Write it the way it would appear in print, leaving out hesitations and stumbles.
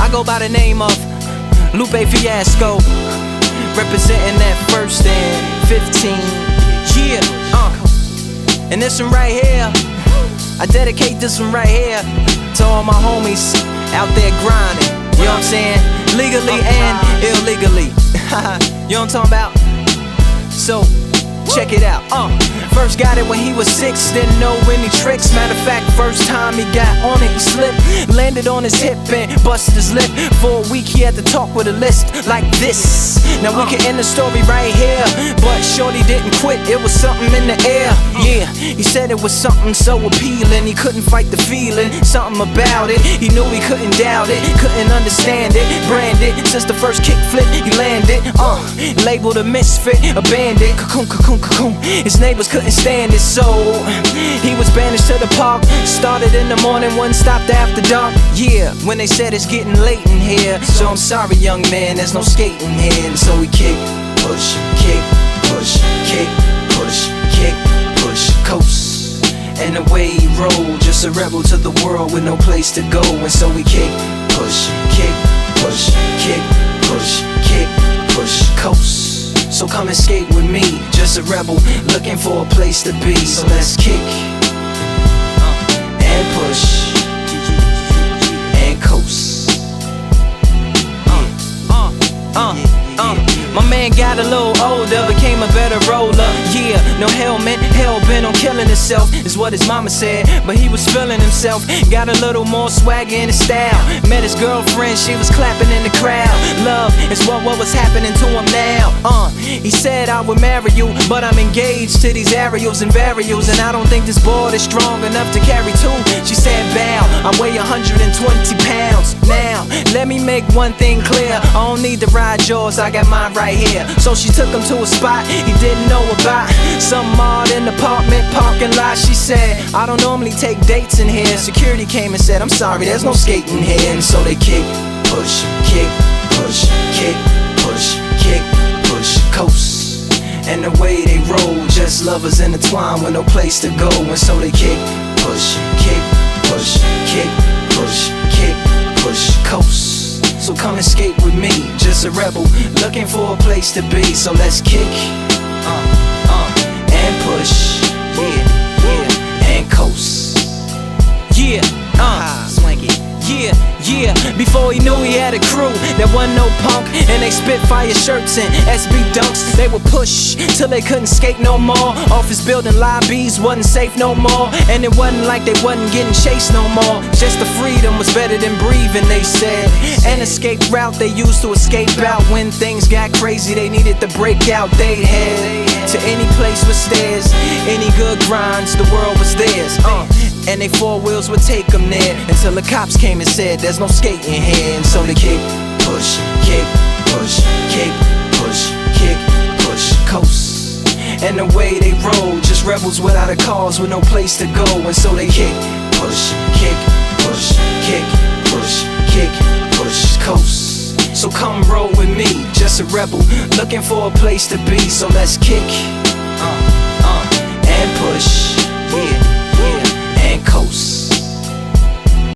I go by the name of Lupe Fiasco, representing that first and 15. Yeah, and this one right here, I dedicate this one right here to all my homies out there grinding. You know what I'm saying? Legally and illegally. You know what I'm talking about? So, check it out. First got it when he was 6, didn't know any tricks. Matter of fact, first time he got on it, he slipped, landed on his hip and busted his lip. For a week he had to talk with a list like this. Now we can end the story right here, but shorty didn't quit, it was something in the air. Yeah, he said it was something so appealing, he couldn't fight the feeling, something about it. He knew he couldn't doubt it, couldn't understand it. Branded, since the first kick flip he landed. Labeled a misfit, a bandit. Cocoon, cocoon, cocoon. His neighbors couldn't stand it, so he was banished to the park. Started in the morning, one stopped after dark. Yeah, when they said it's getting late in here, so I'm sorry young man, there's no skating here. And so we kick, push, kick, push, kick, push, kick, push, coast. And the way he rolled, just a rebel to the world with no place to go. And so we kick, push, kick, push, kick, push, kick, push, coast. So come and skate with me, just a rebel looking for a place to be. So let's kick and push and coast. My man got a little older, became a better roller. Yeah, no helmet, hell-bent on killing himself, is what his mama said. But he was feeling himself, got a little more swagger in his style. Met his girlfriend, she was clapping in the crowd. Love is what was happening to him now. He said I would marry you, but I'm engaged to these aerials and varials, and I don't think this board is strong enough to carry two. She said bow, I weigh 120 pounds. Now, let me make one thing clear, I don't need to ride yours, I got mine right here. So she took him to a spot he didn't know about, some odd in the apartment parking lot. She said, I don't normally take dates in here. Security came and said, I'm sorry, there's no skating here. And so they kick, push, kick, push, kick, push, kick, push, coast. And the way they roll, just lovers intertwined with no place to go. And so they kick, push, kick, push, kick, push, kick, push, coast. So come and skate with me, just a rebel looking for a place to be. So let's kick and push, yeah, and coast. Yeah, swanky. Yeah, before he knew he had a crew that wasn't no punk, and they spit fire shirts and SB dunks. They would push till they couldn't skate no more. Office building lobbies wasn't safe no more, and it wasn't like they wasn't getting chased no more. Just the freedom was better than breathing, they said. An escape route they used to escape out when things got crazy. They needed to break out. They'd head to any place with stairs, any good grinds, the world was theirs. And they four wheels would take them there until the cops came and said there's no skating here. And so they kick, push, kick, push, kick, push, kick, push, coast. And the way they roll, just rebels without a cause with no place to go. And so they kick, push, kick, push, kick, push, kick, push, coast. So come roll with me, just a rebel looking for a place to be. So let's kick and push, yeah, and coast.